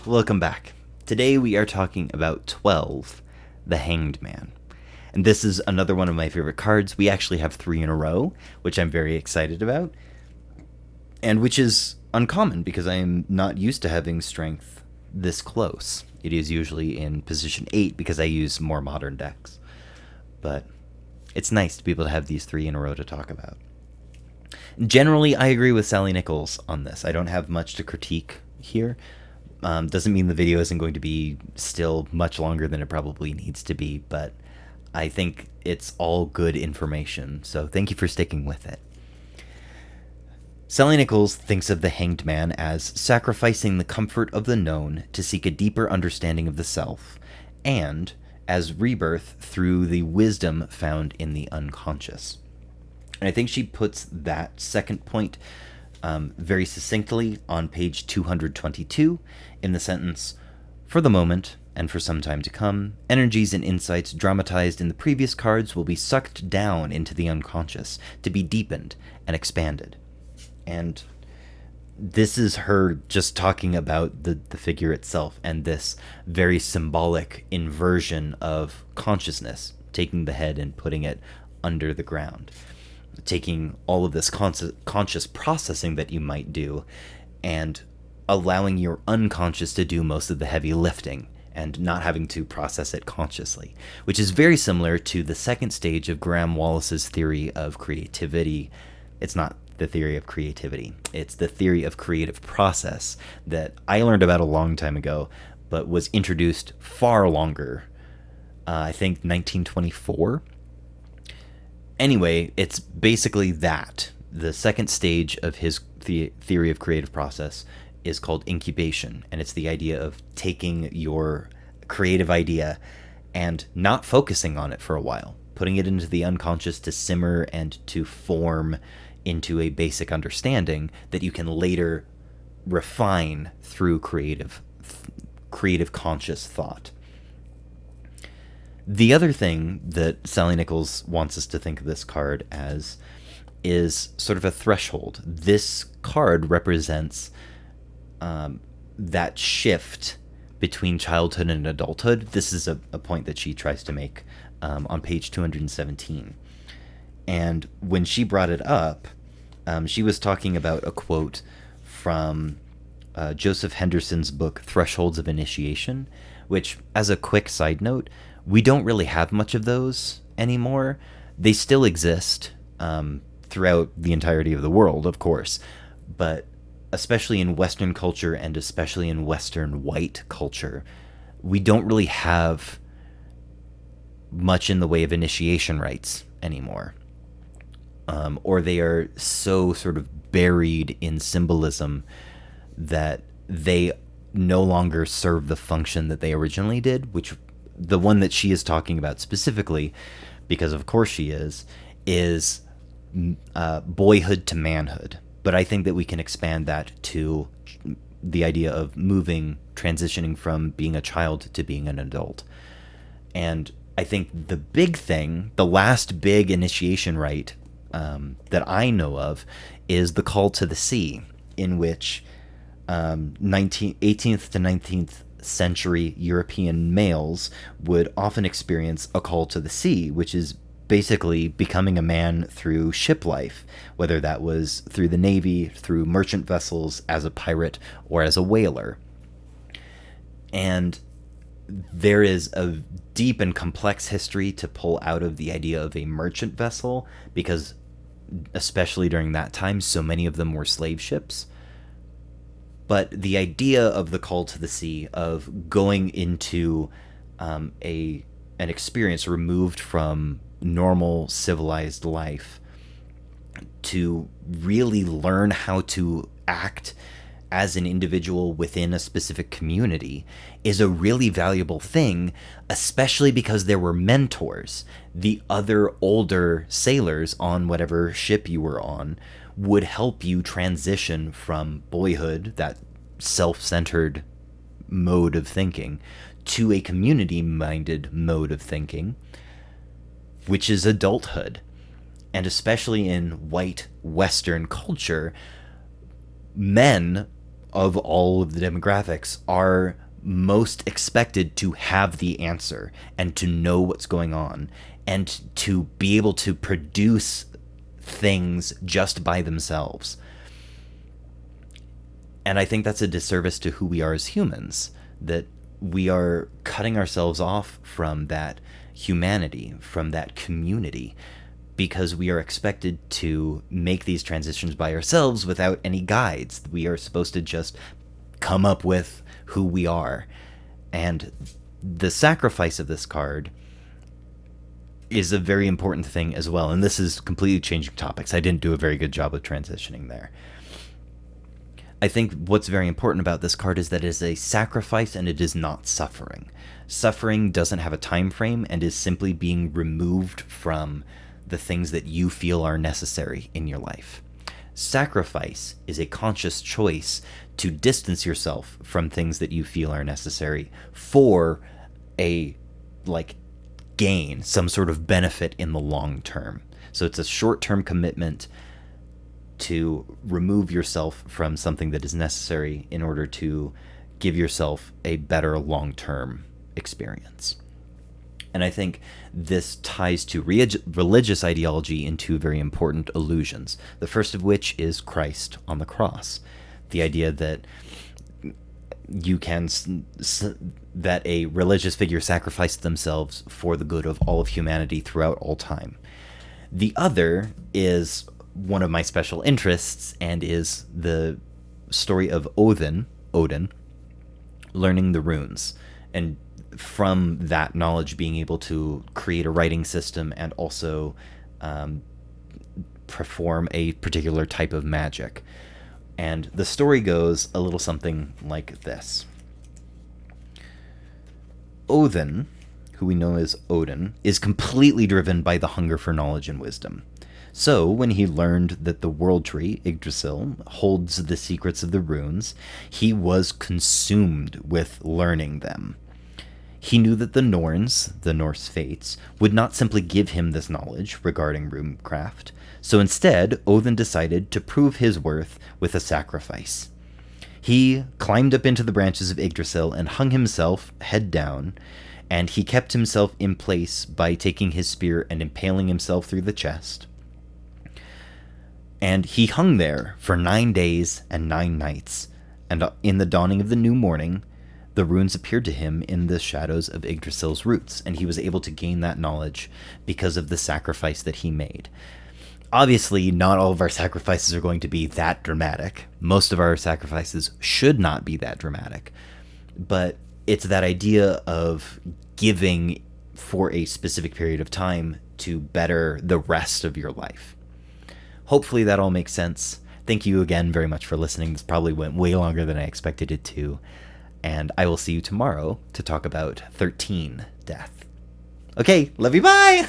Welcome back. Today we are talking about 12, the Hanged Man. And this is another one of my favorite cards. We actually have 3 in a row, which I'm very excited about. And which is uncommon because I am not used to having strength this close. It is usually in position 8 because I use more modern decks. But it's nice to be able to have these 3 in a row to talk about. Generally, I agree with Sallie Nichols on this. I don't have much to critique here. Doesn't mean the video isn't going to be still much longer than it probably needs to be, but I think it's all good information, so thank you for sticking with it. Sallie Nichols thinks of the Hanged Man as sacrificing the comfort of the known to seek a deeper understanding of the self, and as rebirth through the wisdom found in the unconscious. And I think she puts that second point very succinctly on page 222 in the sentence, "For the moment, and for some time to come, energies and insights dramatized in the previous cards will be sucked down into the unconscious to be deepened and expanded." And this is her just talking about the figure itself and this very symbolic inversion of consciousness, taking the head and putting it under the ground. Taking all of this conscious processing that you might do and allowing your unconscious to do most of the heavy lifting and not having to process it consciously, which is very similar to the second stage of Graham Wallace's theory of creativity. It's not the theory of creativity. It's the theory of creative process that I learned about a long time ago, but was introduced far longer, I think 1924. Anyway, it's basically that. The second stage of his theory of creative process is called incubation, and it's the idea of taking your creative idea and not focusing on it for a while, putting it into the unconscious to simmer and to form into a basic understanding that you can later refine through creative conscious thought. The other thing that Sallie Nichols wants us to think of this card as is sort of a threshold. This card represents that shift between childhood and adulthood. This is a point that she tries to make on page 217. And when she brought it up, she was talking about a quote from Joseph Henderson's book, Thresholds of Initiation, which, as a quick side note, we don't really have much of those anymore. They still exist throughout the entirety of the world, of course, but especially in Western culture and especially in Western white culture, we don't really have much in the way of initiation rites anymore. Or they are so sort of buried in symbolism that they no longer serve the function that they originally did, which the one that she is talking about specifically, because of course she is boyhood to manhood. But I think that we can expand that to the idea of transitioning from being a child to being an adult. And I think the big thing, the last big initiation rite that I know of is the Call to the Sea, in which 18th to 19th century European males would often experience a call to the sea, which is basically becoming a man through ship life, whether that was through the Navy, through merchant vessels, as a pirate, or as a whaler. And there is a deep and complex history to pull out of the idea of a merchant vessel, because especially during that time, so many of them were slave ships. But the idea of the Call to the Sea, of going into an experience removed from normal civilized life to really learn how to act as an individual within a specific community, is a really valuable thing, especially because there were mentors. The other older sailors on whatever ship you were on would help you transition from boyhood, that self-centered mode of thinking, to a community-minded mode of thinking, which is adulthood. And especially in white Western culture, men of all of the demographics are most expected to have the answer and to know what's going on and to be able to produce things just by themselves. And I think that's a disservice to who we are as humans, that we are cutting ourselves off from that humanity, from that community, because we are expected to make these transitions by ourselves without any guides. We are supposed to just come up with who we are. And the sacrifice of this card is a very important thing as well. And this is completely changing topics. I didn't do a very good job of transitioning there. I think what's very important about this card is that it is a sacrifice and it is not suffering. Suffering doesn't have a time frame and is simply being removed from the things that you feel are necessary in your life. Sacrifice is a conscious choice to distance yourself from things that you feel are necessary for a gain, some sort of benefit in the long term. So it's a short-term commitment to remove yourself from something that is necessary in order to give yourself a better long-term experience. And I think this ties to religious ideology in two very important illusions. The first of which is Christ on the cross. The idea that that a religious figure sacrificed themselves for the good of all of humanity throughout all time. The other is one of my special interests and is the story of Odin learning the runes, and from that knowledge being able to create a writing system and also perform a particular type of magic. And the story goes a little something like this. Odin, who we know as Odin, is completely driven by the hunger for knowledge and wisdom. So, when he learned that the world tree, Yggdrasil, holds the secrets of the runes, he was consumed with learning them. He knew that the Norns, the Norse fates, would not simply give him this knowledge regarding runecraft, so instead, Odin decided to prove his worth with a sacrifice. He climbed up into the branches of Yggdrasil and hung himself head down, and he kept himself in place by taking his spear and impaling himself through the chest. And he hung there for 9 days and 9 nights, and in the dawning of the new morning, the runes appeared to him in the shadows of Yggdrasil's roots, and he was able to gain that knowledge because of the sacrifice that he made. Obviously, not all of our sacrifices are going to be that dramatic. Most of our sacrifices should not be that dramatic. But it's that idea of giving for a specific period of time to better the rest of your life. Hopefully that all makes sense. Thank you again very much for listening. This probably went way longer than I expected it to. And I will see you tomorrow to talk about 13 death. Okay, love you, bye!